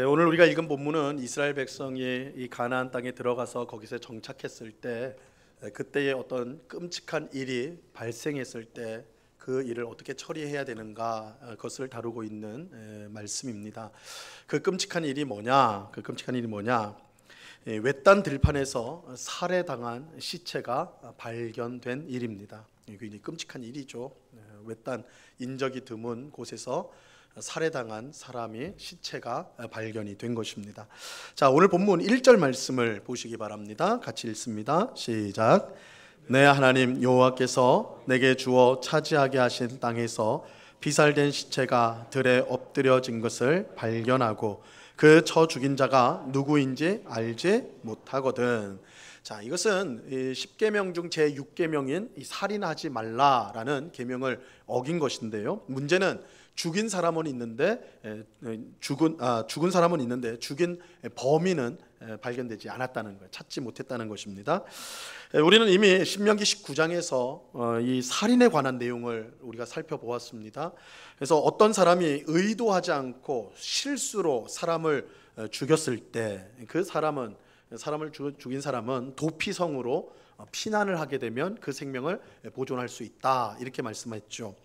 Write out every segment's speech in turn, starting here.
오늘 우리가 읽은 본문은 이스라엘 백성이 이 가나안 땅에 들어가서 거기서 정착했을 때 그때의 어떤 끔찍한 일이 발생했을 때 그 일을 어떻게 처리해야 되는가 그것을 다루고 있는 말씀입니다. 그 끔찍한 일이 뭐냐? 외딴 들판에서 살해당한 시체가 발견된 일입니다. 굉장히 끔찍한 일이죠. 외딴 인적이 드문 곳에서 살해당한 사람이 시체가 발견이 된 것입니다. 자, 오늘 본문 1절 말씀을 보시기 바랍니다. 같이 읽습니다. 시작. 내 하나님 여호와께서 내게 주어 차지하게 하신 땅에서 비살된 시체가 들에 엎드려진 것을 발견하고 그 쳐 죽인 자가 누구인지 알지 못하거든. 자, 이것은 10계명 중 제6계명인 살인하지 말라라는 계명을 어긴 것인데요. 문제는 죽인 사람은 있는데 죽은 사람은 있는데 죽인 범인은 발견되지 않았다는 거예요. 찾지 못했다는 것입니다. 우리는 이미 신명기 19장에서 이 살인에 관한 내용을 우리가 살펴보았습니다. 그래서 어떤 사람이 의도하지 않고 실수로 사람을 죽였을 때 그 사람을 죽인 사람은 도피성으로 피난을 하게 되면 그 생명을 보존할 수 있다, 이렇게 말씀했죠.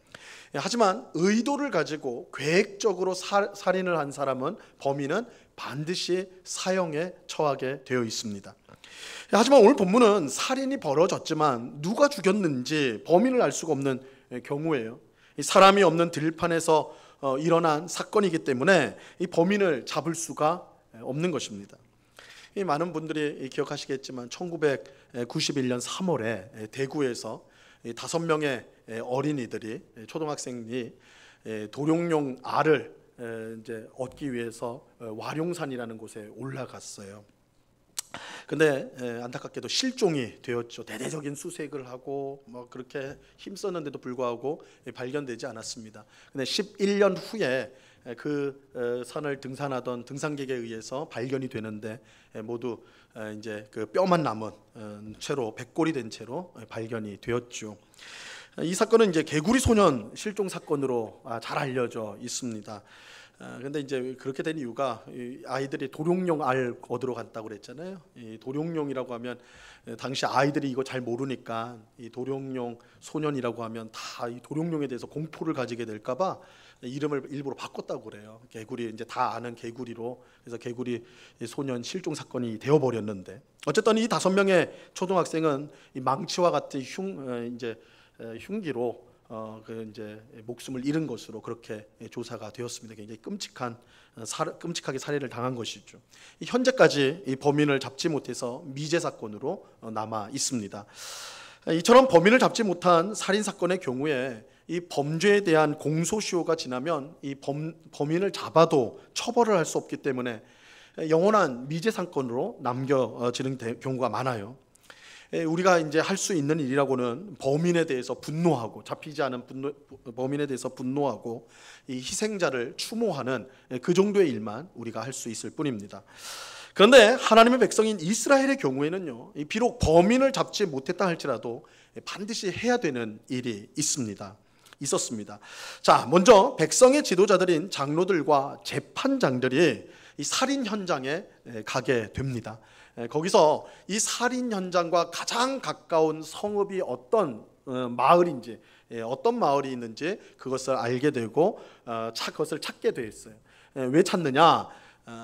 하지만 의도를 가지고 계획적으로 살인을 한 사람은, 범인은 반드시 사형에 처하게 되어 있습니다. 하지만 오늘 본문은 살인이 벌어졌지만 누가 죽였는지 범인을 알 수가 없는 경우예요. 사람이 없는 들판에서 일어난 사건이기 때문에 이 범인을 잡을 수가 없는 것입니다. 많은 분들이 기억하시겠지만 1991년 3월에 대구에서 5명의 어린이들이, 초등학생이 도룡뇽 알을 이제 얻기 위해서 와룡산이라는 곳에 올라갔어요. 근데 안타깝게도 실종이 되었죠. 대대적인 수색을 하고 그렇게 힘썼는데도 불구하고 발견되지 않았습니다. 근데 11년 후에 그 산을 등산하던 등산객에 의해서 발견이 되는데 모두 이제 그 뼈만 남은 채로, 백골이 된 채로 발견이 되었죠. 이 사건은 이제 개구리 소년 실종 사건으로 잘 알려져 있습니다. 근데 이제 그렇게 된 이유가 아이들이 도룡뇽 알 얻으러 갔다고 그랬잖아요. 이 도룡뇽이라고 하면 당시 아이들이 이거 잘 모르니까 이 도룡뇽 소년이라고 하면 다 이 도룡뇽에 대해서 공포를 가지게 될까봐 이름을 일부러 바꿨다고 그래요. 개구리, 이제 다 아는 개구리로. 그래서 개구리 소년 실종 사건이 되어버렸는데, 어쨌든 이 5명의 초등학생은 이 망치와 같은 흉기로 이제 목숨을 잃은 것으로 그렇게 조사가 되었습니다. 굉장히 끔찍하게 살해를 당한 것이죠. 현재까지 이 범인을 잡지 못해서 미제 사건으로 남아 있습니다. 이처럼 범인을 잡지 못한 살인 사건의 경우에 이 범죄에 대한 공소시효가 지나면 이 범인을 잡아도 처벌을 할 수 없기 때문에 영원한 미제 사건으로 남겨지는 경우가 많아요. 우리가 이제 할 수 있는 일이라고는 범인에 대해서 분노하고, 잡히지 않은 범인에 대해서 분노하고 이 희생자를 추모하는 그 정도의 일만 우리가 할 수 있을 뿐입니다. 그런데 하나님의 백성인 이스라엘의 경우에는요, 비록 범인을 잡지 못했다 할지라도 반드시 해야 되는 일이 있었습니다. 자, 먼저 백성의 지도자들인 장로들과 재판장들이 이 살인 현장에 가게 됩니다. 거기서 이 살인 현장과 가장 가까운 성읍이 어떤 마을인지, 어떤 마을이 있는지 그것을 알게 되고 그것을 찾게 됐어요. 왜 찾느냐?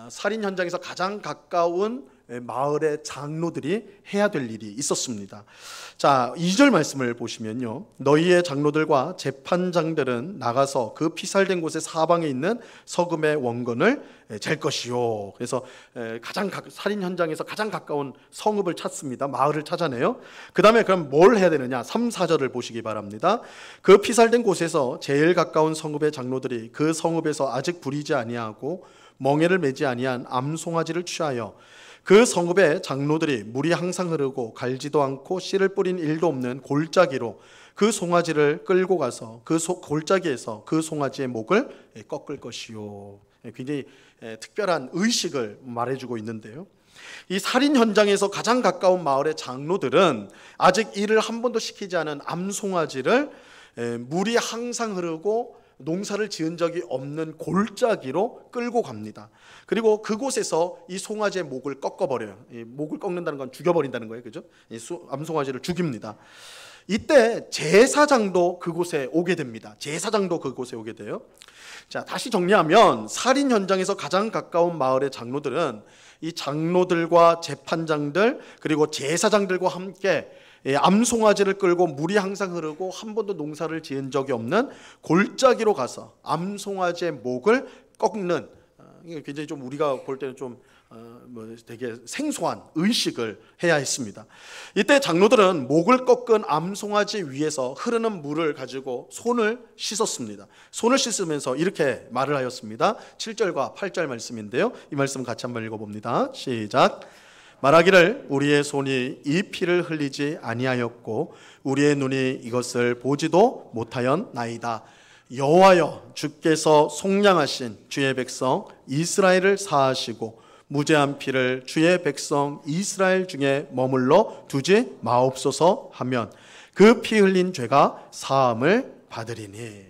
살인 현장에서 가장 가까운 마을의 장로들이 해야 될 일이 있었습니다. 자, 2절 말씀을 보시면요, 너희의 장로들과 재판장들은 나가서 그 피살된 곳의 사방에 있는 서금의 원건을 잴 것이요. 그래서 살인 현장에서 가장 가까운 성읍을 찾습니다. 마을을 찾아내요. 그 다음에 그럼 뭘 해야 되느냐? 3, 4절을 보시기 바랍니다. 그 피살된 곳에서 제일 가까운 성읍의 장로들이 그 성읍에서 아직 부리지 아니하고 멍에를 매지 아니한 암송아지를 취하여 그 성읍의 장로들이 물이 항상 흐르고 갈지도 않고 씨를 뿌린 일도 없는 골짜기로 그 송아지를 끌고 가서 그 골짜기에서 그 송아지의 목을 꺾을 것이요. 굉장히 특별한 의식을 말해주고 있는데요, 이 살인 현장에서 가장 가까운 마을의 장로들은 아직 일을 한 번도 시키지 않은 암송아지를 물이 항상 흐르고 농사를 지은 적이 없는 골짜기로 끌고 갑니다. 그리고 그곳에서 이 송아지의 목을 꺾어버려요. 이 목을 꺾는다는 건 죽여버린다는 거예요, 그죠? 이 암송아지를 죽입니다. 이때 제사장도 그곳에 오게 됩니다. 제사장도 그곳에 오게 돼요. 자, 다시 정리하면 살인 현장에서 가장 가까운 마을의 장로들은 이 장로들과 재판장들 그리고 제사장들과 함께 암송아지를 끌고 물이 항상 흐르고 한 번도 농사를 지은 적이 없는 골짜기로 가서 암송아지의 목을 꺾는, 굉장히 좀 우리가 볼 때는 좀 되게 생소한 의식을 해야 했습니다. 이때 장로들은 목을 꺾은 암송아지 위에서 흐르는 물을 가지고 손을 씻었습니다. 손을 씻으면서 이렇게 말을 하였습니다. 7절과 8절 말씀인데요, 이 말씀 같이 한번 읽어봅니다. 시작. 말하기를 우리의 손이 이 피를 흘리지 아니하였고 우리의 눈이 이것을 보지도 못하였나이다. 여호와여, 주께서 속량하신 주의 백성 이스라엘을 사하시고 무죄한 피를 주의 백성 이스라엘 중에 머물러 두지 마옵소서 하면 그 피 흘린 죄가 사함을 받으리니.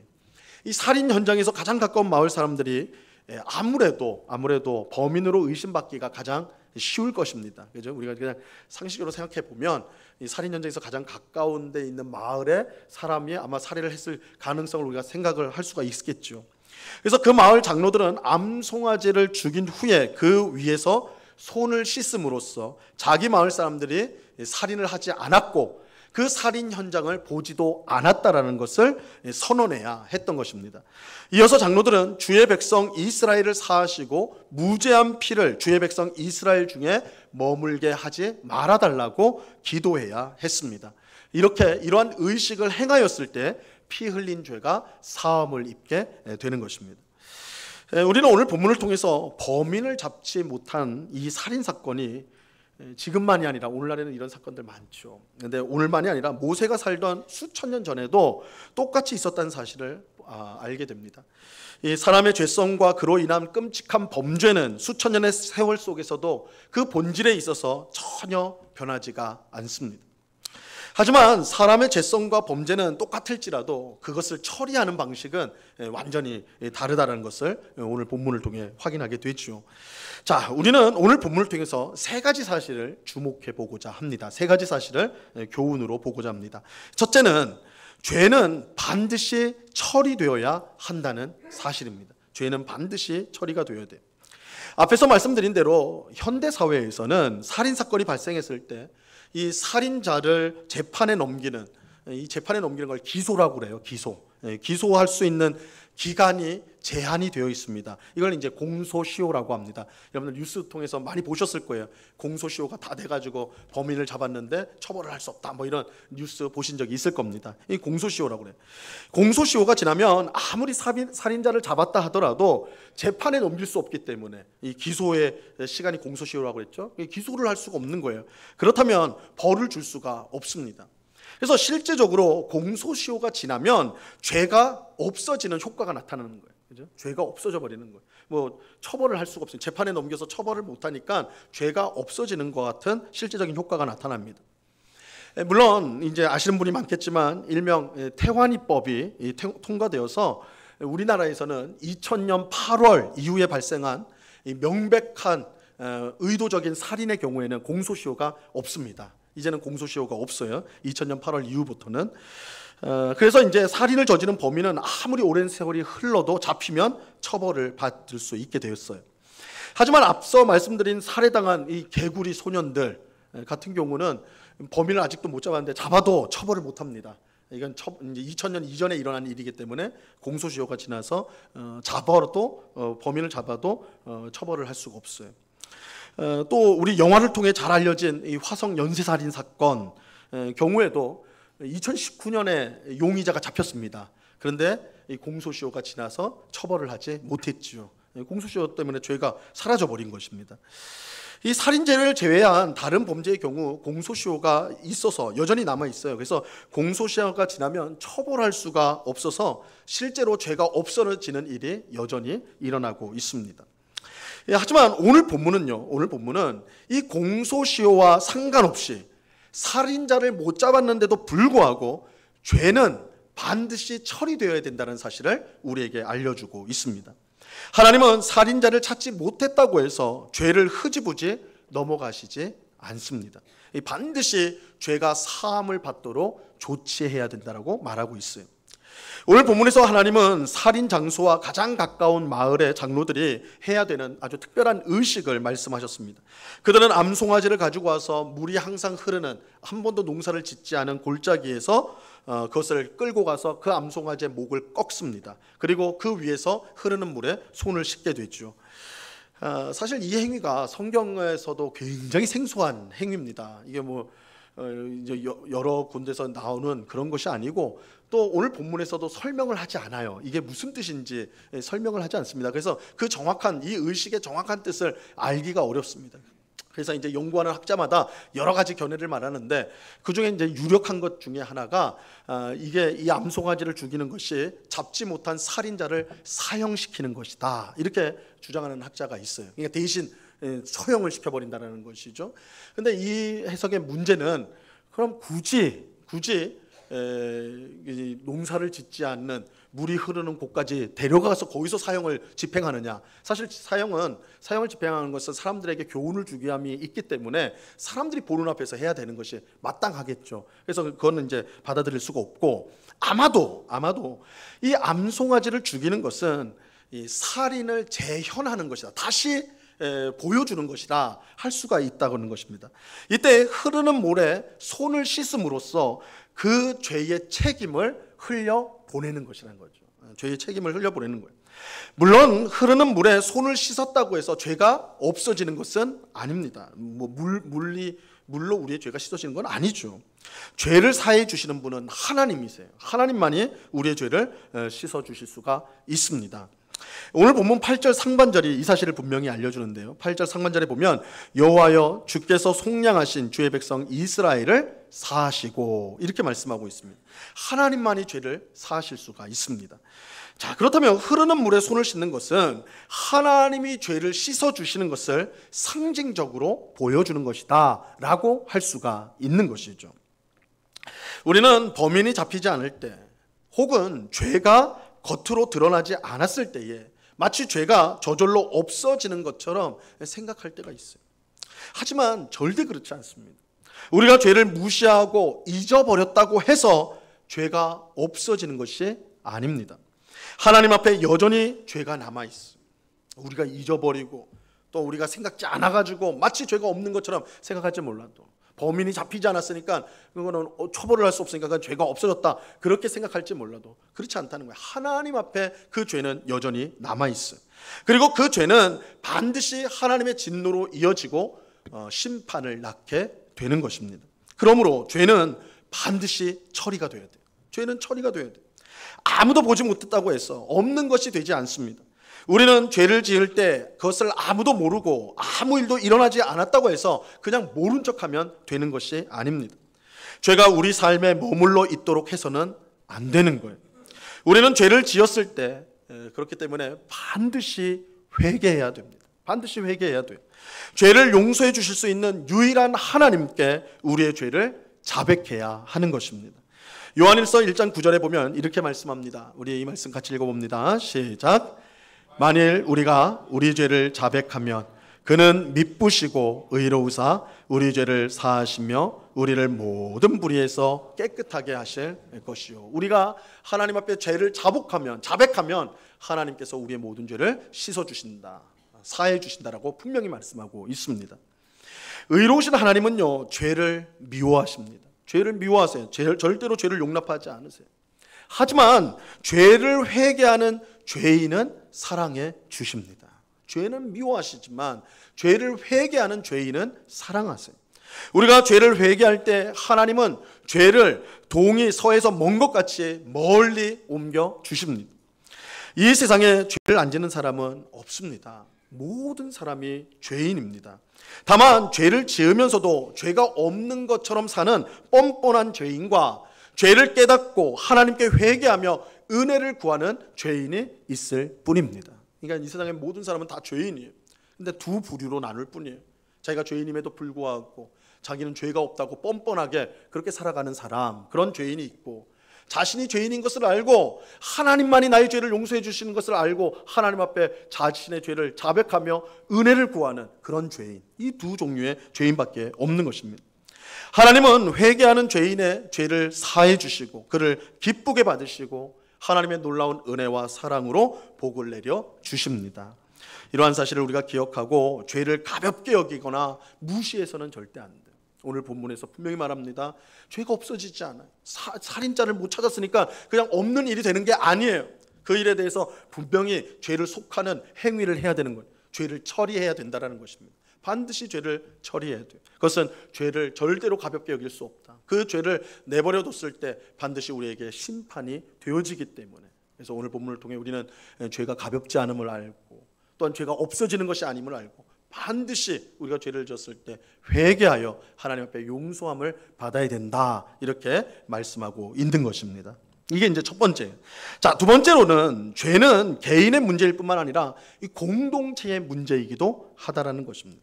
이 살인 현장에서 가장 가까운 마을 사람들이 아무래도 범인으로 의심받기가 가장 쉬울 것입니다. 그죠? 우리가 그냥 상식적으로 생각해 보면 이 살인 현장에서 가장 가까운 데 있는 마을의 사람이 아마 살해를 했을 가능성을 우리가 생각을 할 수가 있겠죠. 그래서 그 마을 장로들은 암송아지를 죽인 후에 그 위에서 손을 씻음으로써 자기 마을 사람들이 살인을 하지 않았고 그 살인 현장을 보지도 않았다라는 것을 선언해야 했던 것입니다. 이어서 장로들은 주의 백성 이스라엘을 사하시고 무죄한 피를 주의 백성 이스라엘 중에 머물게 하지 말아달라고 기도해야 했습니다. 이러한 의식을 행하였을 때 피 흘린 죄가 사함을 입게 되는 것입니다. 우리는 오늘 본문을 통해서 범인을 잡지 못한 이 살인 사건이 지금만이 아니라 오늘날에는 이런 사건들 많죠. 그런데 오늘만이 아니라 모세가 살던 수천 년 전에도 똑같이 있었다는 사실을 알게 됩니다. 이 사람의 죄성과 그로 인한 끔찍한 범죄는 수천 년의 세월 속에서도 그 본질에 있어서 전혀 변하지가 않습니다. 하지만 사람의 죄성과 범죄는 똑같을지라도 그것을 처리하는 방식은 완전히 다르다는 것을 오늘 본문을 통해 확인하게 되죠. 자, 우리는 오늘 본문을 통해서 세 가지 사실을 주목해 보고자 합니다. 세 가지 사실을 교훈으로 보고자 합니다. 첫째는 죄는 반드시 처리되어야 한다는 사실입니다. 죄는 반드시 처리가 되어야 돼요. 앞에서 말씀드린 대로 현대 사회에서는 살인 사건이 발생했을 때 이 살인자를 재판에 넘기는 걸 기소라고 그래요. 기소할 수 있는 기간이 제한이 되어 있습니다. 이걸 이제 공소시효라고 합니다. 여러분들 뉴스 통해서 많이 보셨을 거예요. 공소시효가 다 돼가지고 범인을 잡았는데 처벌을 할 수 없다, 뭐 이런 뉴스 보신 적이 있을 겁니다. 이 공소시효라고 그래요. 공소시효가 지나면 아무리 살인자를 잡았다 하더라도 재판에 넘길 수 없기 때문에 이 기소의 시간이 공소시효라고 그랬죠. 기소를 할 수가 없는 거예요. 그렇다면 벌을 줄 수가 없습니다. 그래서 실제적으로 공소시효가 지나면 죄가 없어지는 효과가 나타나는 거예요. 그죠? 죄가 없어져 버리는 거예요. 뭐 처벌을 할 수가 없어요. 재판에 넘겨서 처벌을 못 하니까 죄가 없어지는 것 같은 실제적인 효과가 나타납니다. 물론 이제 아시는 분이 많겠지만 일명 태완이법이 통과되어서 우리나라에서는 2000년 8월 이후에 발생한 명백한 의도적인 살인의 경우에는 공소시효가 없습니다. 이제는 공소시효가 없어요. 2000년 8월 이후부터는. 그래서 이제 살인을 저지른 범인은 아무리 오랜 세월이 흘러도 잡히면 처벌을 받을 수 있게 되었어요. 하지만 앞서 말씀드린 살해당한 이 개구리 소년들 같은 경우는 범인을 아직도 못 잡았는데 잡아도 처벌을 못 합니다. 이건 이제 2000년 이전에 일어난 일이기 때문에 공소시효가 지나서 범인을 잡아도 처벌을 할 수가 없어요. 또 우리 영화를 통해 잘 알려진 이 화성 연쇄살인 사건 경우에도 2019년에 용의자가 잡혔습니다. 그런데 이 공소시효가 지나서 처벌을 하지 못했죠. 공소시효 때문에 죄가 사라져 버린 것입니다. 이 살인죄를 제외한 다른 범죄의 경우 공소시효가 있어서 여전히 남아 있어요. 그래서 공소시효가 지나면 처벌할 수가 없어서 실제로 죄가 없어지는 일이 여전히 일어나고 있습니다. 하지만 오늘 본문은 이 공소시효와 상관없이 살인자를 못 잡았는데도 불구하고 죄는 반드시 처리되어야 된다는 사실을 우리에게 알려주고 있습니다. 하나님은 살인자를 찾지 못했다고 해서 죄를 흐지부지 넘어가시지 않습니다. 반드시 죄가 사함을 받도록 조치해야 된다고 말하고 있어요. 오늘 본문에서 하나님은 살인 장소와 가장 가까운 마을의 장로들이 해야 되는 아주 특별한 의식을 말씀하셨습니다. 그들은 암송아지를 가지고 와서 물이 항상 흐르는, 한 번도 농사를 짓지 않은 골짜기에서 그것을 끌고 가서 그 암송아지의 목을 꺾습니다. 그리고 그 위에서 흐르는 물에 손을 씻게 되죠. 사실 이 행위가 성경에서도 굉장히 생소한 행위입니다. 이게 이제 여러 군데서 나오는 그런 것이 아니고, 또 오늘 본문에서도 설명을 하지 않아요. 이게 무슨 뜻인지 설명을 하지 않습니다. 그래서 그 정확한, 이 의식의 정확한 뜻을 알기가 어렵습니다. 그래서 이제 연구하는 학자마다 여러 가지 견해를 말하는데, 그 중에 이제 유력한 것 중에 하나가 이게 이 암송아지를 죽이는 것이 잡지 못한 살인자를 사형시키는 것이다, 이렇게 주장하는 학자가 있어요. 그러니까 대신 처형을 시켜버린다는 것이죠. 근데 이 해석의 문제는, 그럼 굳이 농사를 짓지 않는 물이 흐르는 곳까지 데려가서 거기서 사형을 집행하느냐? 사실 사형을 집행하는 것은 사람들에게 교훈을 주기 위함이 있기 때문에 사람들이 보는 앞에서 해야 되는 것이 마땅하겠죠. 그래서 그거는 이제 받아들일 수가 없고, 아마도 이 암송아지를 죽이는 것은 이 살인을 재현하는 것이다, 다시 보여주는 것이다 할 수가 있다는 것입니다. 이때 흐르는 물에 손을 씻음으로써 그 죄의 책임을 흘려보내는 것이라는 거죠. 죄의 책임을 흘려보내는 거예요. 물론 흐르는 물에 손을 씻었다고 해서 죄가 없어지는 것은 아닙니다. 물로 우리의 죄가 씻어지는 건 아니죠. 죄를 사해 주시는 분은 하나님이세요. 하나님만이 우리의 죄를 씻어 주실 수가 있습니다. 오늘 본문 8절 상반절이 이 사실을 분명히 알려주는데요. 8절 상반절에 보면 여호와여 주께서 속량하신 주의 백성 이스라엘을 사하시고, 이렇게 말씀하고 있습니다. 하나님만이 죄를 사하실 수가 있습니다. 자, 그렇다면 흐르는 물에 손을 씻는 것은 하나님이 죄를 씻어주시는 것을 상징적으로 보여주는 것이다 라고 할 수가 있는 것이죠. 우리는 범인이 잡히지 않을 때, 혹은 죄가 겉으로 드러나지 않았을 때에 마치 죄가 저절로 없어지는 것처럼 생각할 때가 있어요. 하지만 절대 그렇지 않습니다. 우리가 죄를 무시하고 잊어버렸다고 해서 죄가 없어지는 것이 아닙니다. 하나님 앞에 여전히 죄가 남아있어요. 우리가 잊어버리고 또 우리가 생각지 않아가지고 마치 죄가 없는 것처럼 생각할지 몰라도, 범인이 잡히지 않았으니까 그거는 처벌을 할 수 없으니까 그건 죄가 없어졌다, 그렇게 생각할지 몰라도 그렇지 않다는 거예요. 하나님 앞에 그 죄는 여전히 남아있어요. 그리고 그 죄는 반드시 하나님의 진노로 이어지고 심판을 낳게 되는 것입니다. 그러므로 죄는 반드시 처리가 돼야 돼요. 죄는 처리가 돼야 돼요. 아무도 보지 못했다고 해서 없는 것이 되지 않습니다. 우리는 죄를 지을 때 그것을 아무도 모르고 아무 일도 일어나지 않았다고 해서 그냥 모른 척하면 되는 것이 아닙니다. 죄가 우리 삶에 머물러 있도록 해서는 안 되는 거예요. 우리는 죄를 지었을 때, 그렇기 때문에 반드시 회개해야 됩니다. 반드시 회개해야 돼요. 죄를 용서해 주실 수 있는 유일한 하나님께 우리의 죄를 자백해야 하는 것입니다. 요한일서 1장 9절에 보면 이렇게 말씀합니다. 우리 이 말씀 같이 읽어봅니다. 시작. 만일 우리가 우리 죄를 자백하면 그는 미쁘시고 의로우사 우리 죄를 사하시며 우리를 모든 불의에서 깨끗하게 하실 것이요. 우리가 하나님 앞에 죄를 자백하면 하나님께서 우리의 모든 죄를 씻어주신다, 사해 주신다라고 분명히 말씀하고 있습니다. 의로우신 하나님은요, 죄를 미워하십니다. 죄를 미워하세요. 절대로 죄를 용납하지 않으세요. 하지만 죄를 회개하는 죄인은 사랑해 주십니다. 죄는 미워하시지만 죄를 회개하는 죄인은 사랑하세요. 우리가 죄를 회개할 때 하나님은 죄를 동이 서에서 먼 것 같이 멀리 옮겨 주십니다. 이 세상에 죄를 안 지는 사람은 없습니다. 모든 사람이 죄인입니다. 다만 죄를 지으면서도 죄가 없는 것처럼 사는 뻔뻔한 죄인과 죄를 깨닫고 하나님께 회개하며 은혜를 구하는 죄인이 있을 뿐입니다. 그러니까 이 세상의 모든 사람은 다 죄인이에요. 근데 두 부류로 나눌 뿐이에요. 자기가 죄인임에도 불구하고 자기는 죄가 없다고 뻔뻔하게 그렇게 살아가는 사람, 그런 죄인이 있고, 자신이 죄인인 것을 알고 하나님만이 나의 죄를 용서해 주시는 것을 알고 하나님 앞에 자신의 죄를 자백하며 은혜를 구하는 그런 죄인, 이 두 종류의 죄인밖에 없는 것입니다. 하나님은 회개하는 죄인의 죄를 사해 주시고 그를 기쁘게 받으시고 하나님의 놀라운 은혜와 사랑으로 복을 내려 주십니다. 이러한 사실을 우리가 기억하고 죄를 가볍게 여기거나 무시해서는 절대 안 돼요. 오늘 본문에서 분명히 말합니다. 죄가 없어지지 않아요. 살인자를 못 찾았으니까 그냥 없는 일이 되는 게 아니에요. 그 일에 대해서 분명히 죄를 속하는 행위를 해야 되는 거예요. 죄를 처리해야 된다는 것입니다. 반드시 죄를 처리해야 돼요. 그것은 죄를 절대로 가볍게 여길 수 없다. 그 죄를 내버려 뒀을 때 반드시 우리에게 심판이 되어지기 때문에, 그래서 오늘 본문을 통해 우리는 죄가 가볍지 않음을 알고 또한 죄가 없어지는 것이 아님을 알고 반드시 우리가 죄를 졌을 때 회개하여 하나님 앞에 용서함을 받아야 된다, 이렇게 말씀하고 있는 것입니다. 이게 이제 첫 번째. 자, 두 번째로는 죄는 개인의 문제일 뿐만 아니라 이 공동체의 문제이기도 하다라는 것입니다.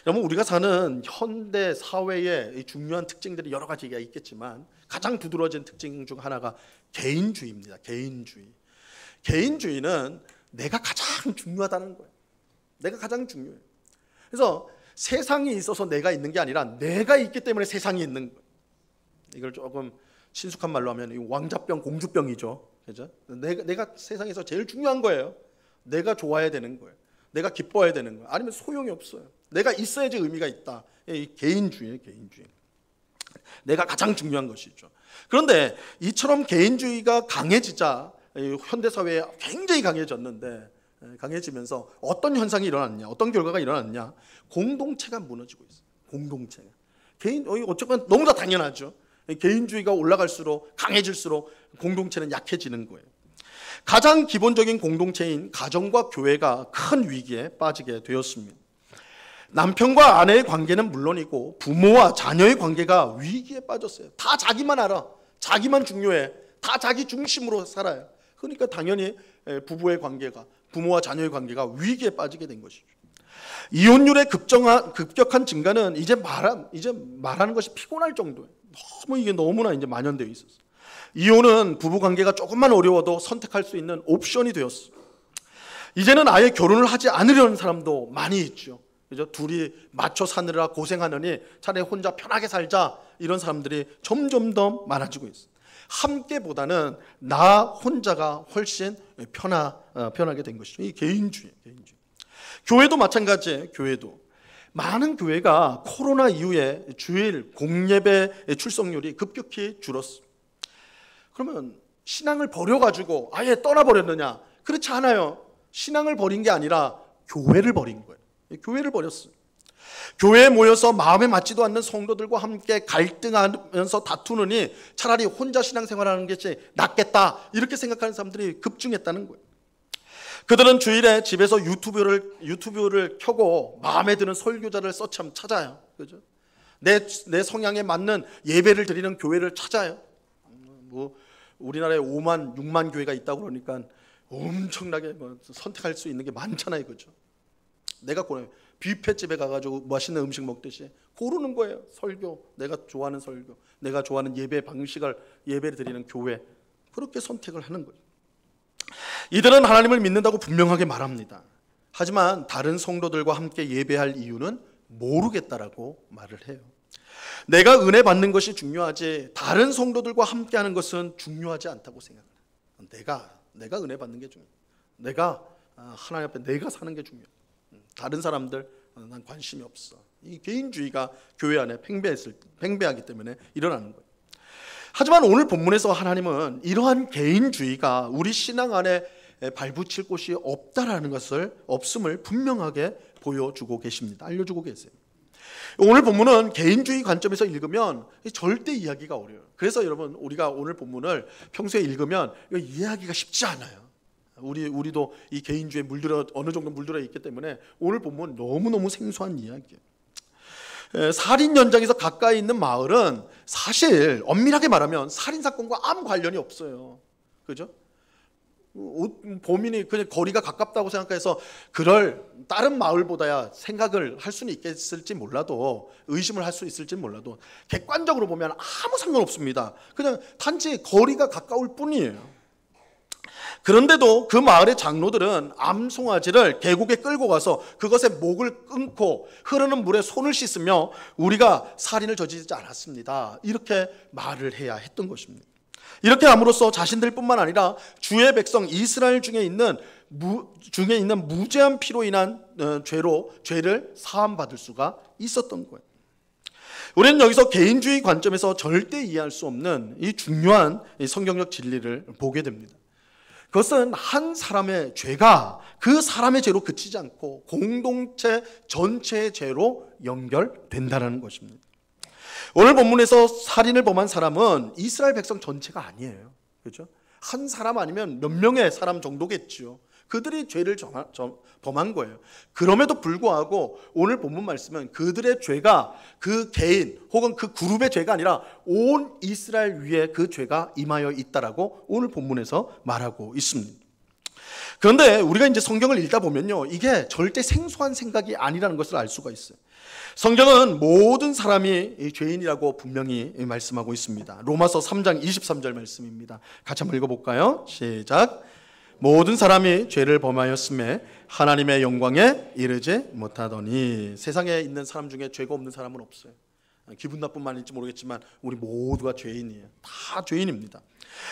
여러분, 우리가 사는 현대 사회의 중요한 특징들이 여러 가지가 있겠지만 가장 두드러진 특징 중 하나가 개인주의입니다. 개인주의. 개인주의는 내가 가장 중요하다는 거예요. 내가 가장 중요해요. 그래서 세상이 있어서 내가 있는 게 아니라 내가 있기 때문에 세상이 있는 거예요. 이걸 조금 친숙한 말로 하면 왕자병, 공주병이죠. 그죠? 내가 세상에서 제일 중요한 거예요. 내가 좋아야 되는 거예요. 내가 기뻐해야 되는 거예요. 아니면 소용이 없어요. 내가 있어야지 의미가 있다. 이 개인주의예요, 개인주의. 내가 가장 중요한 것이죠. 그런데 이처럼 개인주의가 강해지자 현대 사회에 굉장히 강해졌는데, 강해지면서 어떤 현상이 일어났냐, 어떤 결과가 일어났냐, 공동체가 무너지고 있어요. 공동체가. 개인, 어쨌건 너무나 당연하죠. 개인주의가 올라갈수록, 강해질수록 공동체는 약해지는 거예요. 가장 기본적인 공동체인 가정과 교회가 큰 위기에 빠지게 되었습니다. 남편과 아내의 관계는 물론이고 부모와 자녀의 관계가 위기에 빠졌어요. 다 자기만 알아, 자기만 중요해, 다 자기 중심으로 살아요. 그러니까 당연히 부부의 관계가, 부모와 자녀의 관계가 위기에 빠지게 된 것이죠. 이혼율의 급격한 증가는 이제 말하는 것이 피곤할 정도예요. 이게 너무나 이제 만연되어 있었어요. 이혼은 부부 관계가 조금만 어려워도 선택할 수 있는 옵션이 되었어요. 이제는 아예 결혼을 하지 않으려는 사람도 많이 있죠. 그죠? 둘이 맞춰 사느라 고생하느니 차라리 혼자 편하게 살자, 이런 사람들이 점점 더 많아지고 있어요. 함께보다는 나 혼자가 훨씬 편하게 된 것이죠. 이 개인주의. 교회도 마찬가지예요. 교회도 많은 교회가 코로나 이후에 주일 공예배 출석률이 급격히 줄었어요. 그러면 신앙을 버려가지고 아예 떠나버렸느냐? 그렇지 않아요. 신앙을 버린 게 아니라 교회를 버린 거예요. 교회를 버렸어요. 교회에 모여서 마음에 맞지도 않는 성도들과 함께 갈등하면서 다투느니 차라리 혼자 신앙생활하는 것이 낫겠다, 이렇게 생각하는 사람들이 급증했다는 거예요. 그들은 주일에 집에서 유튜브를 켜고 마음에 드는 설교자를 써참 찾아요. 그죠? 내 성향에 맞는 예배를 드리는 교회를 찾아요. 우리나라에 5만, 6만 교회가 있다고 그러니까 엄청나게 선택할 수 있는 게 많잖아요. 그죠? 내가 뷔페집에 가가지고 맛있는 음식 먹듯이 고르는 거예요. 설교, 내가 좋아하는 설교, 내가 좋아하는 예배 방식을, 예배를 드리는 교회, 그렇게 선택을 하는 거예요. 이들은 하나님을 믿는다고 분명하게 말합니다. 하지만 다른 성도들과 함께 예배할 이유는 모르겠다라고 말을 해요. 내가 은혜 받는 것이 중요하지 다른 성도들과 함께 하는 것은 중요하지 않다고 생각해요. 내가 은혜 받는 게 중요해요. 내가 하나님 앞에 내가 사는 게 중요해요. 다른 사람들 난 관심이 없어. 이 개인주의가 교회 안에 팽배하기 때문에 일어나는 거예요. 하지만 오늘 본문에서 하나님은 이러한 개인주의가 우리 신앙 안에 발붙일 곳이 없음을 분명하게 보여주고 계십니다. 알려주고 계세요. 오늘 본문은 개인주의 관점에서 읽으면 절대 이해하기가 어려워요. 그래서 여러분, 우리가 오늘 본문을 평소에 읽으면 이해하기가 쉽지 않아요. 우리도 이 개인주의에 어느 정도 물들어 있기 때문에 오늘 본문 너무너무 생소한 이야기예요. 살인 현장에서 가까이 있는 마을은 사실 엄밀하게 말하면 살인 사건과 아무 관련이 없어요. 그죠? 범인이 그냥 거리가 가깝다고 생각해서 그럴 다른 마을보다야 생각을 할 수는 있겠을지 몰라도, 의심을 할 수 있을지 몰라도 객관적으로 보면 아무 상관없습니다. 그냥 단지 거리가 가까울 뿐이에요. 그런데도 그 마을의 장로들은 암송아지를 계곡에 끌고 가서 그것의 목을 끊고 흐르는 물에 손을 씻으며 우리가 살인을 저지르지 않았습니다, 이렇게 말을 해야 했던 것입니다. 이렇게 함으로써 자신들뿐만 아니라 주의 백성 이스라엘 중에 있는 무죄한 피로 인한 죄를 사함받을 수가 있었던 거예요. 우리는 여기서 개인주의 관점에서 절대 이해할 수 없는 이 중요한 성경적 진리를 보게 됩니다. 그것은 한 사람의 죄가 그 사람의 죄로 그치지 않고 공동체 전체의 죄로 연결된다는 것입니다. 오늘 본문에서 살인을 범한 사람은 이스라엘 백성 전체가 아니에요. 그렇죠? 한 사람 아니면 몇 명의 사람 정도겠죠. 그들이 죄를 범한 거예요. 그럼에도 불구하고 오늘 본문 말씀은 그들의 죄가 그 개인 혹은 그 그룹의 죄가 아니라 온 이스라엘 위에 그 죄가 임하여 있다라고 오늘 본문에서 말하고 있습니다. 그런데 우리가 이제 성경을 읽다 보면요, 이게 절대 생소한 생각이 아니라는 것을 알 수가 있어요. 성경은 모든 사람이 죄인이라고 분명히 말씀하고 있습니다. 로마서 3장 23절 말씀입니다. 같이 한번 읽어볼까요? 시작. 모든 사람이 죄를 범하였음에 하나님의 영광에 이르지 못하더니. 세상에 있는 사람 중에 죄가 없는 사람은 없어요. 기분 나쁜 말인지 모르겠지만 우리 모두가 죄인이에요. 다 죄인입니다.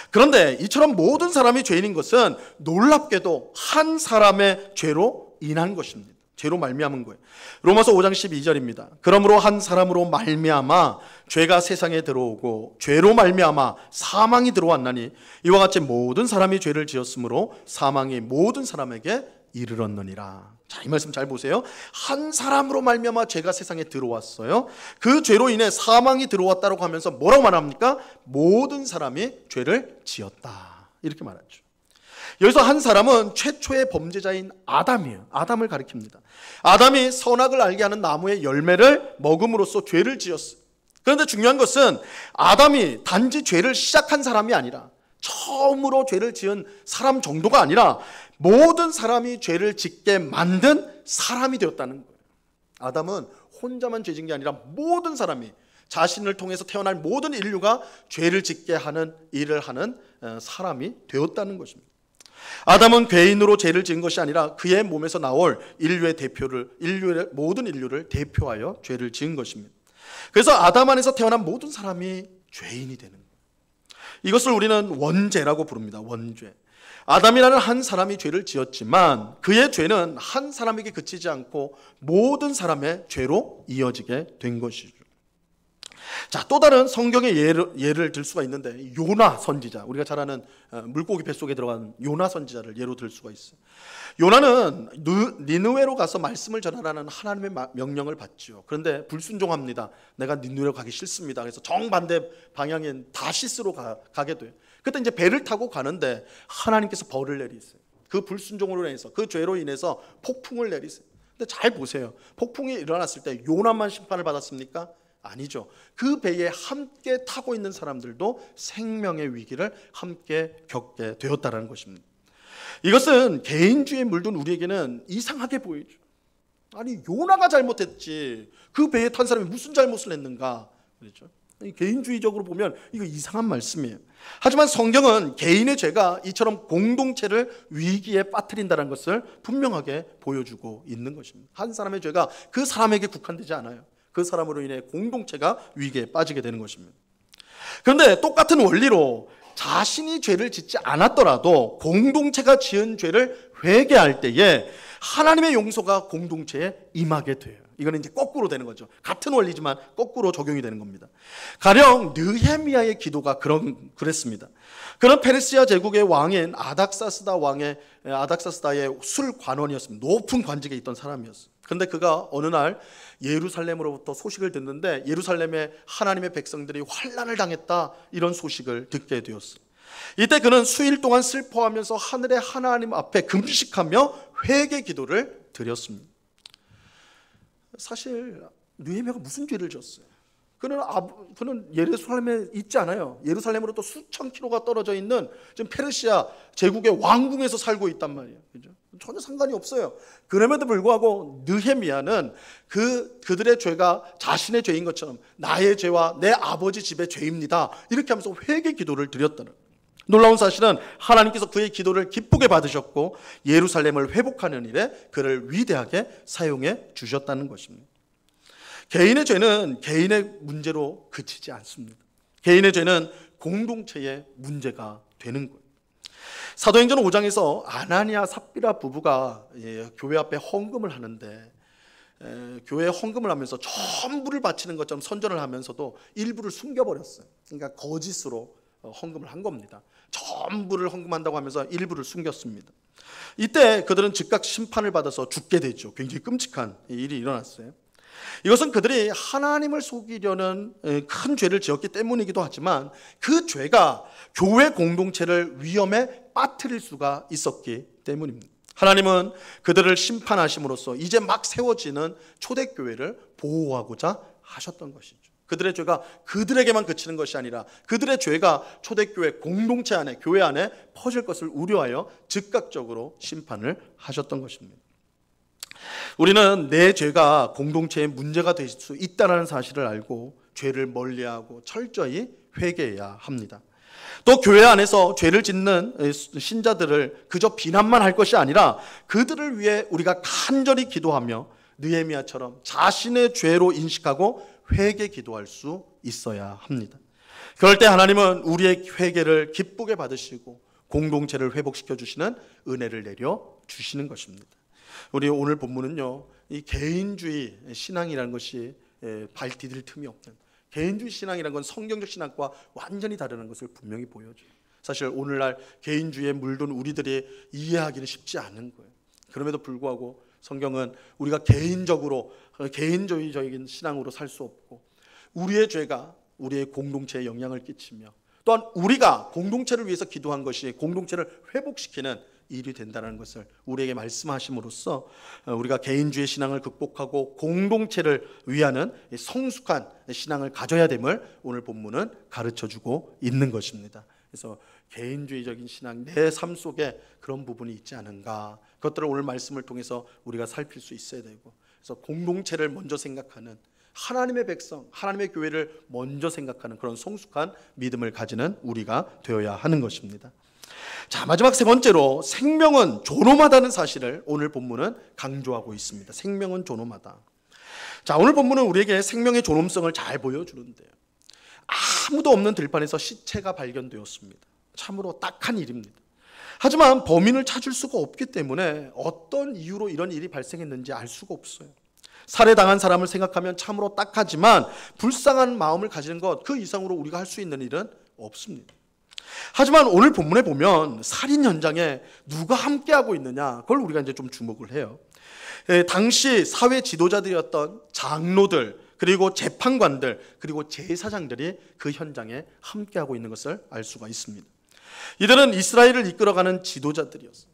그런데 이처럼 모든 사람이 죄인인 것은 놀랍게도 한 사람의 죄로 인한 것입니다. 죄로 말미암은 거예요. 로마서 5장 12절입니다. 그러므로 한 사람으로 말미암아 죄가 세상에 들어오고 죄로 말미암아 사망이 들어왔나니 이와 같이 모든 사람이 죄를 지었으므로 사망이 모든 사람에게 이르렀느니라. 자, 이 말씀 잘 보세요. 한 사람으로 말미암아 죄가 세상에 들어왔어요. 그 죄로 인해 사망이 들어왔다고 하면서 뭐라고 말합니까? 모든 사람이 죄를 지었다, 이렇게 말하죠. 여기서 한 사람은 최초의 범죄자인 아담이에요. 아담을 가리킵니다. 아담이 선악을 알게 하는 나무의 열매를 먹음으로써 죄를 지었어요. 그런데 중요한 것은 아담이 단지 죄를 시작한 사람이 아니라, 처음으로 죄를 지은 사람 정도가 아니라 모든 사람이 죄를 짓게 만든 사람이 되었다는 거예요. 아담은 혼자만 죄 짓는 게 아니라 모든 사람이, 자신을 통해서 태어날 모든 인류가 죄를 짓게 하는 일을 하는 사람이 되었다는 것입니다. 아담은 죄인으로 죄를 지은 것이 아니라 그의 몸에서 나올 모든 인류를 대표하여 죄를 지은 것입니다. 그래서 아담 안에서 태어난 모든 사람이 죄인이 되는 거예요. 이것을 우리는 원죄라고 부릅니다. 원죄. 아담이라는 한 사람이 죄를 지었지만 그의 죄는 한 사람에게 그치지 않고 모든 사람의 죄로 이어지게 된 것이죠. 자, 또 다른 성경의 예를 들 수가 있는데, 요나 선지자, 우리가 잘 아는 물고기 뱃속에 들어간 요나 선지자를 예로 들 수가 있어요. 요나는 니느웨로 가서 말씀을 전하라는 하나님의 명령을 받죠. 그런데 불순종합니다. 내가 니느웨로 가기 싫습니다. 그래서 정반대 방향인 다시스로 가게 돼요. 그때 이제 배를 타고 가는데 하나님께서 벌을 내리세요. 그 불순종으로 인해서, 그 죄로 인해서 폭풍을 내리세요. 근데 잘 보세요. 폭풍이 일어났을 때 요나만 심판을 받았습니까? 아니죠. 그 배에 함께 타고 있는 사람들도 생명의 위기를 함께 겪게 되었다는 것입니다. 이것은 개인주의에 물든 우리에게는 이상하게 보이죠. 아니, 요나가 잘못했지 그 배에 탄 사람이 무슨 잘못을 했는가, 그렇죠? 개인주의적으로 보면 이거 이상한 말씀이에요. 하지만 성경은 개인의 죄가 이처럼 공동체를 위기에 빠뜨린다는 것을 분명하게 보여주고 있는 것입니다. 한 사람의 죄가 그 사람에게 국한되지 않아요. 그 사람으로 인해 공동체가 위기에 빠지게 되는 것입니다. 그런데 똑같은 원리로 자신이 죄를 짓지 않았더라도 공동체가 지은 죄를 회개할 때에 하나님의 용서가 공동체에 임하게 돼요. 이거는 이제 거꾸로 되는 거죠. 같은 원리지만 거꾸로 적용이 되는 겁니다. 가령 느헤미야의 기도가 그랬습니다. 그는 페르시아 제국의 왕인 아닥사스다의 술 관원이었습니다. 높은 관직에 있던 사람이었어요. 그런데 그가 어느 날 예루살렘으로부터 소식을 듣는데 예루살렘의 하나님의 백성들이 환난을 당했다, 이런 소식을 듣게 되었어요. 이때 그는 수일 동안 슬퍼하면서 하늘의 하나님 앞에 금식하며 회개 기도를 드렸습니다. 사실 느헤미야가 무슨 죄를 졌어요? 그는 예루살렘에 있지 않아요. 예루살렘으로부터 수천 킬로가 떨어져 있는 지금 페르시아 제국의 왕궁에서 살고 있단 말이에요. 그죠? 전혀 상관이 없어요. 그럼에도 불구하고 느헤미야는 그들의 죄가 자신의 죄인 것처럼 나의 죄와 내 아버지 집의 죄입니다, 이렇게 하면서 회개 기도를 드렸다는 거예요. 놀라운 사실은 하나님께서 그의 기도를 기쁘게 받으셨고 예루살렘을 회복하는 일에 그를 위대하게 사용해 주셨다는 것입니다. 개인의 죄는 개인의 문제로 그치지 않습니다. 개인의 죄는 공동체의 문제가 되는 거예요. 사도행전 5장에서 아나니아 삽비라 부부가 교회 앞에 헌금을 하는데, 교회에 헌금을 하면서 전부를 바치는 것처럼 선전을 하면서도 일부를 숨겨버렸어요. 그러니까 거짓으로 헌금을 한 겁니다. 전부를 헌금한다고 하면서 일부를 숨겼습니다. 이때 그들은 즉각 심판을 받아서 죽게 되죠. 굉장히 끔찍한 일이 일어났어요. 이것은 그들이 하나님을 속이려는 큰 죄를 지었기 때문이기도 하지만 그 죄가 교회 공동체를 위험에 빠뜨릴 수가 있었기 때문입니다. 하나님은 그들을 심판하심으로써 이제 막 세워지는 초대교회를 보호하고자 하셨던 것이죠. 그들의 죄가 그들에게만 그치는 것이 아니라 그들의 죄가 초대교회 공동체 안에, 교회 안에 퍼질 것을 우려하여 즉각적으로 심판을 하셨던 것입니다. 우리는 내 죄가 공동체의 문제가 될 수 있다는 사실을 알고 죄를 멀리하고 철저히 회개해야 합니다. 또 교회 안에서 죄를 짓는 신자들을 그저 비난만 할 것이 아니라 그들을 위해 우리가 간절히 기도하며 느헤미야처럼 자신의 죄로 인식하고 회개 기도할 수 있어야 합니다. 그럴 때 하나님은 우리의 회개를 기쁘게 받으시고 공동체를 회복시켜 주시는 은혜를 내려 주시는 것입니다. 우리 오늘 본문은요, 이 개인주의 신앙이라는 것이 발 디딜 틈이 없는, 개인주의 신앙이라는 건 성경적 신앙과 완전히 다르는 것을 분명히 보여줘요. 사실 오늘날 개인주의에 물든 우리들이 이해하기는 쉽지 않은 거예요. 그럼에도 불구하고 성경은 우리가 개인주의적인 신앙으로 살 수 없고 우리의 죄가 우리의 공동체에 영향을 끼치며 또한 우리가 공동체를 위해서 기도한 것이 공동체를 회복시키는 일이 된다는 것을 우리에게 말씀하심으로써 우리가 개인주의 신앙을 극복하고 공동체를 위하는 성숙한 신앙을 가져야 됨을 오늘 본문은 가르쳐주고 있는 것입니다. 그래서 개인주의적인 신앙, 내 삶 속에 그런 부분이 있지 않은가, 그것들을 오늘 말씀을 통해서 우리가 살필 수 있어야 되고, 그래서 공동체를 먼저 생각하는 하나님의 백성, 하나님의 교회를 먼저 생각하는 그런 성숙한 믿음을 가지는 우리가 되어야 하는 것입니다. 자, 마지막 세 번째로 생명은 존엄하다는 사실을 오늘 본문은 강조하고 있습니다. 생명은 존엄하다. 자, 오늘 본문은 우리에게 생명의 존엄성을 잘 보여주는데요, 아무도 없는 들판에서 시체가 발견되었습니다. 참으로 딱한 일입니다. 하지만 범인을 찾을 수가 없기 때문에 어떤 이유로 이런 일이 발생했는지 알 수가 없어요. 살해당한 사람을 생각하면 참으로 딱하지만 불쌍한 마음을 가지는 것, 그 이상으로 우리가 할 수 있는 일은 없습니다. 하지만 오늘 본문에 보면 살인 현장에 누가 함께하고 있느냐, 그걸 우리가 이제 좀 주목을 해요. 당시 사회 지도자들이었던 장로들, 그리고 재판관들, 그리고 제사장들이 그 현장에 함께하고 있는 것을 알 수가 있습니다. 이들은 이스라엘을 이끌어가는 지도자들이었어요.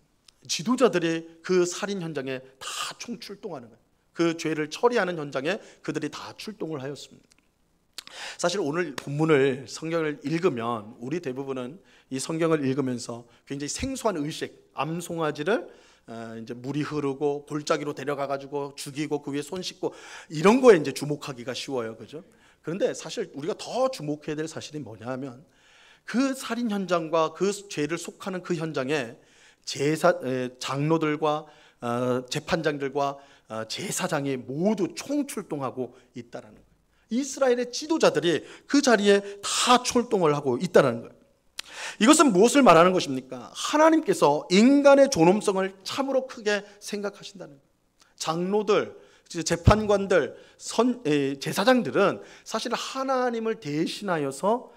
지도자들이 그 살인 현장에 다 총출동하는 거예요. 그 죄를 처리하는 현장에 그들이 다 출동을 하였습니다. 사실 오늘 본문을, 성경을 읽으면 우리 대부분은 이 성경을 읽으면서 굉장히 생소한 의식, 암송아지를 이제 물이 흐르고 골짜기로 데려가 가지고 죽이고 그 위에 손 씻고 이런 거에 이제 주목하기가 쉬워요, 그죠? 그런데 사실 우리가 더 주목해야 될 사실이 뭐냐면 그 살인 현장과 그 죄를 속하는 그 현장에 장로들과 재판장들과 제사장이 모두 총출동하고 있다라는 거예요. 이스라엘의 지도자들이 그 자리에 다 출동을 하고 있다는 거예요. 이것은 무엇을 말하는 것입니까? 하나님께서 인간의 존엄성을 참으로 크게 생각하신다는 거예요. 장로들, 재판관들, 제사장들은 사실 하나님을 대신하여서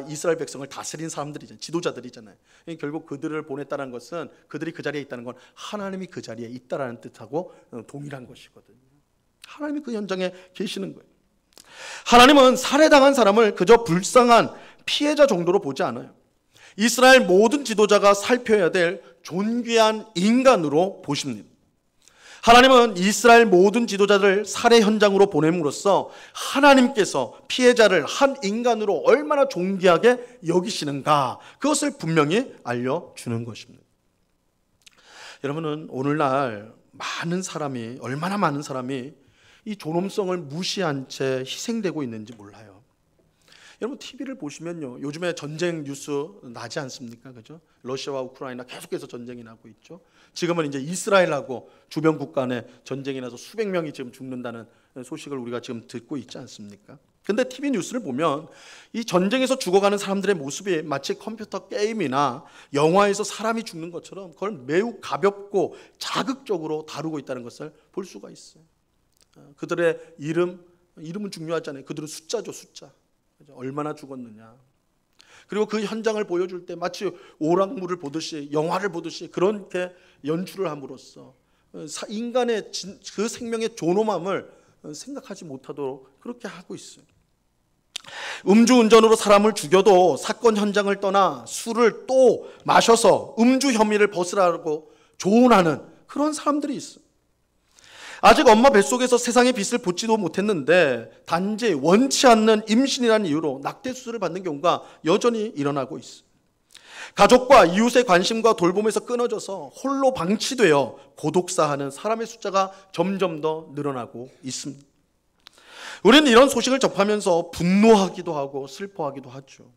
이스라엘 백성을 다스린 사람들이잖아요. 지도자들이잖아요. 결국 그들을 보냈다는 것은 그들이 그 자리에 있다는 건 하나님이 그 자리에 있다라는 뜻하고 동일한 것이거든요. 하나님이 그 현장에 계시는 거예요. 하나님은 살해당한 사람을 그저 불쌍한 피해자 정도로 보지 않아요. 이스라엘 모든 지도자가 살펴야 될 존귀한 인간으로 보십니다. 하나님은 이스라엘 모든 지도자들을 살해 현장으로 보냄으로써 하나님께서 피해자를 한 인간으로 얼마나 존귀하게 여기시는가, 그것을 분명히 알려주는 것입니다. 여러분은 오늘날 얼마나 많은 사람이 이 존엄성을 무시한 채 희생되고 있는지 몰라요. 여러분 TV를 보시면요, 요즘에 전쟁 뉴스 나지 않습니까? 그죠? 러시아와 우크라이나 계속해서 전쟁이 나고 있죠. 지금은 이제 이스라엘하고 주변 국가 간에 전쟁이 나서 수백 명이 지금 죽는다는 소식을 우리가 지금 듣고 있지 않습니까? 근데 TV 뉴스를 보면 이 전쟁에서 죽어가는 사람들의 모습이 마치 컴퓨터 게임이나 영화에서 사람이 죽는 것처럼 그걸 매우 가볍고 자극적으로 다루고 있다는 것을 볼 수가 있어요. 그들의 이름은 중요하잖아요. 그들은 숫자죠, 숫자. 얼마나 죽었느냐. 그리고 그 현장을 보여줄 때 마치 오락물을 보듯이, 영화를 보듯이 그렇게 연출을 함으로써 인간의 그 생명의 존엄함을 생각하지 못하도록 그렇게 하고 있어요. 음주운전으로 사람을 죽여도 사건 현장을 떠나 술을 또 마셔서 음주 혐의를 벗으라고 조언하는 그런 사람들이 있어요. 아직 엄마 뱃속에서 세상의 빛을 보지도 못했는데 단지 원치 않는 임신이라는 이유로 낙태 수술을 받는 경우가 여전히 일어나고 있어요. 가족과 이웃의 관심과 돌봄에서 끊어져서 홀로 방치되어 고독사하는 사람의 숫자가 점점 더 늘어나고 있습니다. 우리는 이런 소식을 접하면서 분노하기도 하고 슬퍼하기도 하죠.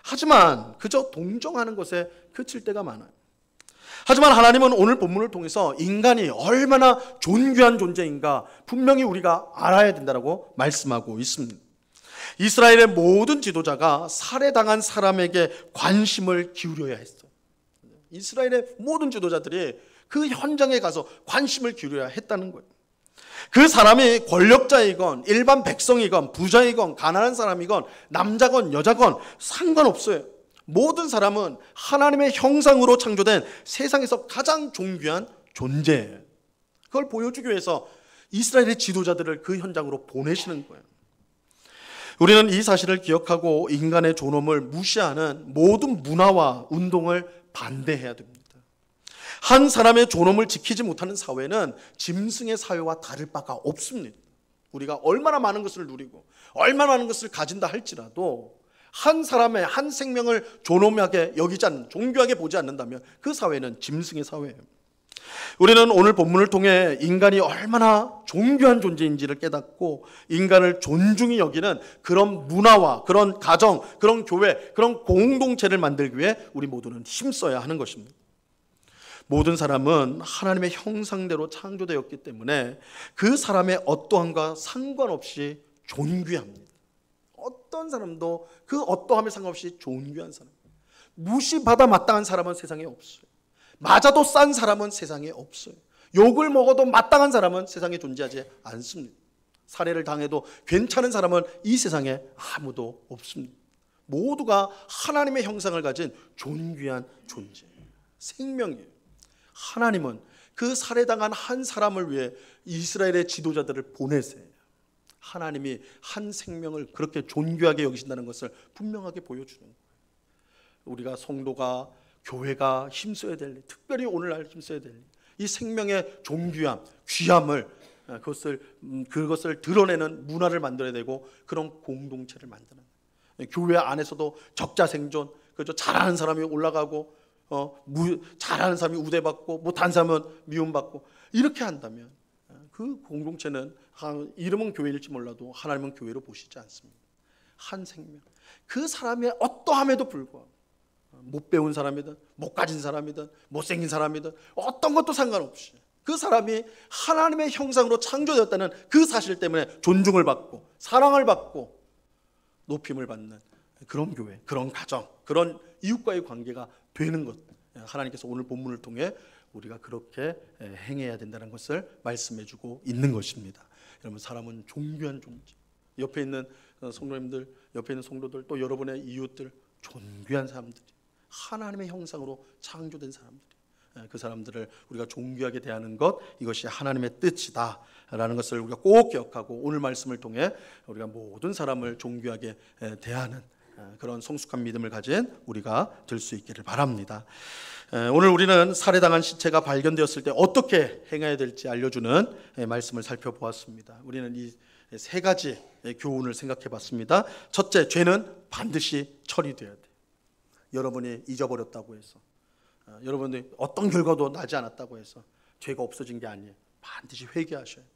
하지만 그저 동정하는 것에 그칠 때가 많아요. 하지만 하나님은 오늘 본문을 통해서 인간이 얼마나 존귀한 존재인가 분명히 우리가 알아야 된다고 말씀하고 있습니다. 이스라엘의 모든 지도자가 살해당한 사람에게 관심을 기울여야 했어요. 이스라엘의 모든 지도자들이 그 현장에 가서 관심을 기울여야 했다는 거예요. 그 사람이 권력자이건 일반 백성이건 부자이건 가난한 사람이건 남자건 여자건 상관없어요. 모든 사람은 하나님의 형상으로 창조된 세상에서 가장 존귀한 존재예요. 그걸 보여주기 위해서 이스라엘의 지도자들을 그 현장으로 보내시는 거예요. 우리는 이 사실을 기억하고 인간의 존엄을 무시하는 모든 문화와 운동을 반대해야 됩니다. 한 사람의 존엄을 지키지 못하는 사회는 짐승의 사회와 다를 바가 없습니다. 우리가 얼마나 많은 것을 누리고 얼마나 많은 것을 가진다 할지라도 한 사람의 한 생명을 존엄하게 여기지 않는, 존귀하게 보지 않는다면 그 사회는 짐승의 사회예요. 우리는 오늘 본문을 통해 인간이 얼마나 존귀한 존재인지를 깨닫고 인간을 존중히 여기는 그런 문화와 그런 가정, 그런 교회, 그런 공동체를 만들기 위해 우리 모두는 힘써야 하는 것입니다. 모든 사람은 하나님의 형상대로 창조되었기 때문에 그 사람의 어떠함과 상관없이 존귀합니다. 어떤 사람도 그 어떠함에 상관없이 존귀한 사람, 무시받아 마땅한 사람은 세상에 없어요. 맞아도 싼 사람은 세상에 없어요. 욕을 먹어도 마땅한 사람은 세상에 존재하지 않습니다. 살해를 당해도 괜찮은 사람은 이 세상에 아무도 없습니다. 모두가 하나님의 형상을 가진 존귀한 존재예요. 생명이에요. 하나님은 그 살해당한 한 사람을 위해 이스라엘의 지도자들을 보내세요. 하나님이 한 생명을 그렇게 존귀하게 여기신다는 것을 분명하게 보여주는 거예요. 우리가 성도가, 교회가 힘써야 될 일, 특별히 오늘날 힘써야 될 일, 이 생명의 존귀함, 귀함을 그것을 드러내는 문화를 만들어야 되고 그런 공동체를 만드는 거예요. 교회 안에서도 적자생존, 그죠? 잘하는 사람이 올라가고 잘하는 사람이 우대받고 못한 사람은 미움받고 이렇게 한다면 그 공동체는 이름은 교회일지 몰라도 하나님은 교회로 보시지 않습니다. 한 생명, 그 사람의 어떠함에도 불구하고 못 배운 사람이든 못 가진 사람이든 못생긴 사람이든 어떤 것도 상관없이 그 사람이 하나님의 형상으로 창조되었다는 그 사실 때문에 존중을 받고 사랑을 받고 높임을 받는 그런 교회, 그런 가정, 그런 이웃과의 관계가 되는 것, 하나님께서 오늘 본문을 통해 우리가 그렇게 행해야 된다는 것을 말씀해주고 있는 것입니다. 여러분, 사람은 존귀한 존재. 옆에 있는 성도님들, 옆에 있는 성도들, 또 여러분의 이웃들, 존귀한 사람들이 하나님의 형상으로 창조된 사람들이, 그 사람들을 우리가 존귀하게 대하는 것, 이것이 하나님의 뜻이다라는 것을 우리가 꼭 기억하고 오늘 말씀을 통해 우리가 모든 사람을 존귀하게 대하는 그런 성숙한 믿음을 가진 우리가 될 수 있기를 바랍니다. 오늘 우리는 살해당한 시체가 발견되었을 때 어떻게 행해야 될지 알려주는 말씀을 살펴보았습니다. 우리는 이 세 가지 교훈을 생각해 봤습니다. 첫째, 죄는 반드시 처리되어야 돼. 여러분이 잊어버렸다고 해서, 여러분이 어떤 결과도 나지 않았다고 해서 죄가 없어진 게 아니에요. 반드시 회개하셔야 돼.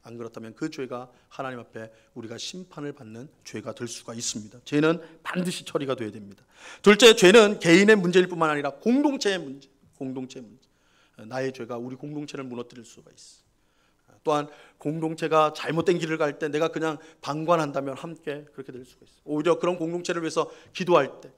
안 그렇다면 그 죄가 하나님 앞에 우리가 심판을 받는 죄가 될 수가 있습니다. 죄는 반드시 처리가 돼야 됩니다. 둘째, 죄는 개인의 문제일 뿐만 아니라 공동체의 문제, 공동체의 문제. 나의 죄가 우리 공동체를 무너뜨릴 수가 있어. 또한 공동체가 잘못된 길을 갈 때 내가 그냥 방관한다면 함께 그렇게 될 수가 있어. 오히려 그런 공동체를 위해서 기도할 때,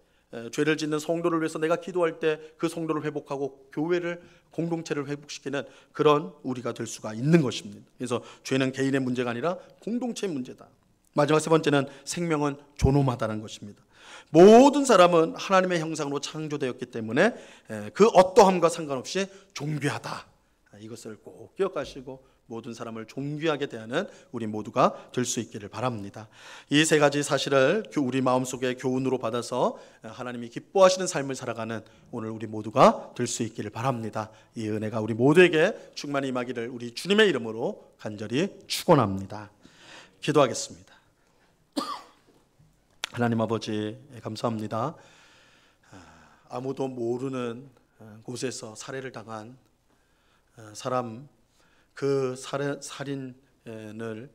죄를 짓는 성도를 위해서 내가 기도할 때 그 성도를 회복하고 교회를, 공동체를 회복시키는 그런 우리가 될 수가 있는 것입니다. 그래서 죄는 개인의 문제가 아니라 공동체의 문제다. 마지막 세 번째는 생명은 존엄하다는 것입니다. 모든 사람은 하나님의 형상으로 창조되었기 때문에 그 어떠함과 상관없이 존귀하다. 이것을 꼭 기억하시고 모든 사람을 존귀하게 대하는 우리 모두가 될 수 있기를 바랍니다. 이 세 가지 사실을 우리 마음속에 교훈으로 받아서 하나님이 기뻐하시는 삶을 살아가는 오늘 우리 모두가 될 수 있기를 바랍니다. 이 은혜가 우리 모두에게 충만히 임하기를 우리 주님의 이름으로 간절히 축원합니다. 기도하겠습니다. 하나님 아버지, 감사합니다. 아무도 모르는 곳에서 살해를 당한 사람, 그 살인을,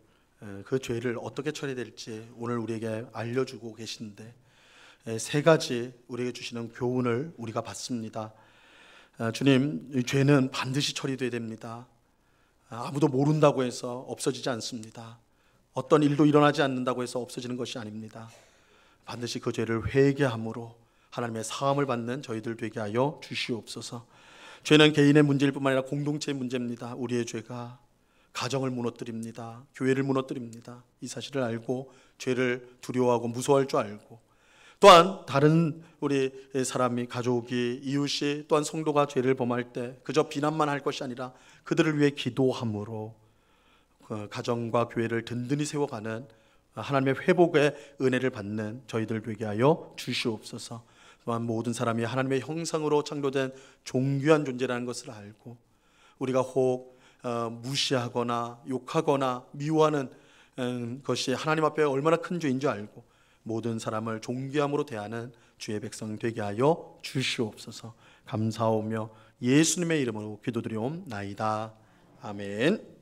그 죄를 어떻게 처리될지 오늘 우리에게 알려주고 계신데, 세 가지 우리에게 주시는 교훈을 우리가 받습니다. 주님, 이 죄는 반드시 처리돼야 됩니다. 아무도 모른다고 해서 없어지지 않습니다. 어떤 일도 일어나지 않는다고 해서 없어지는 것이 아닙니다. 반드시 그 죄를 회개함으로 하나님의 사함을 받는 저희들 되게 하여 주시옵소서. 죄는 개인의 문제일 뿐만 아니라 공동체의 문제입니다. 우리의 죄가 가정을 무너뜨립니다. 교회를 무너뜨립니다. 이 사실을 알고 죄를 두려워하고 무서워할 줄 알고, 또한 다른 우리 사람이, 가족이, 이웃이, 또한 성도가 죄를 범할 때 그저 비난만 할 것이 아니라 그들을 위해 기도함으로 그 가정과 교회를 든든히 세워가는 하나님의 회복의 은혜를 받는 저희들 되게 하여 주시옵소서. 또한 모든 사람이 하나님의 형상으로 창조된 존귀한 존재라는 것을 알고, 우리가 혹 무시하거나 욕하거나 미워하는 것이 하나님 앞에 얼마나 큰 죄인 줄 알고 모든 사람을 존귀함으로 대하는 주의 백성 되게 하여 주시옵소서. 감사하며 예수님의 이름으로 기도드리옵나이다. 아멘.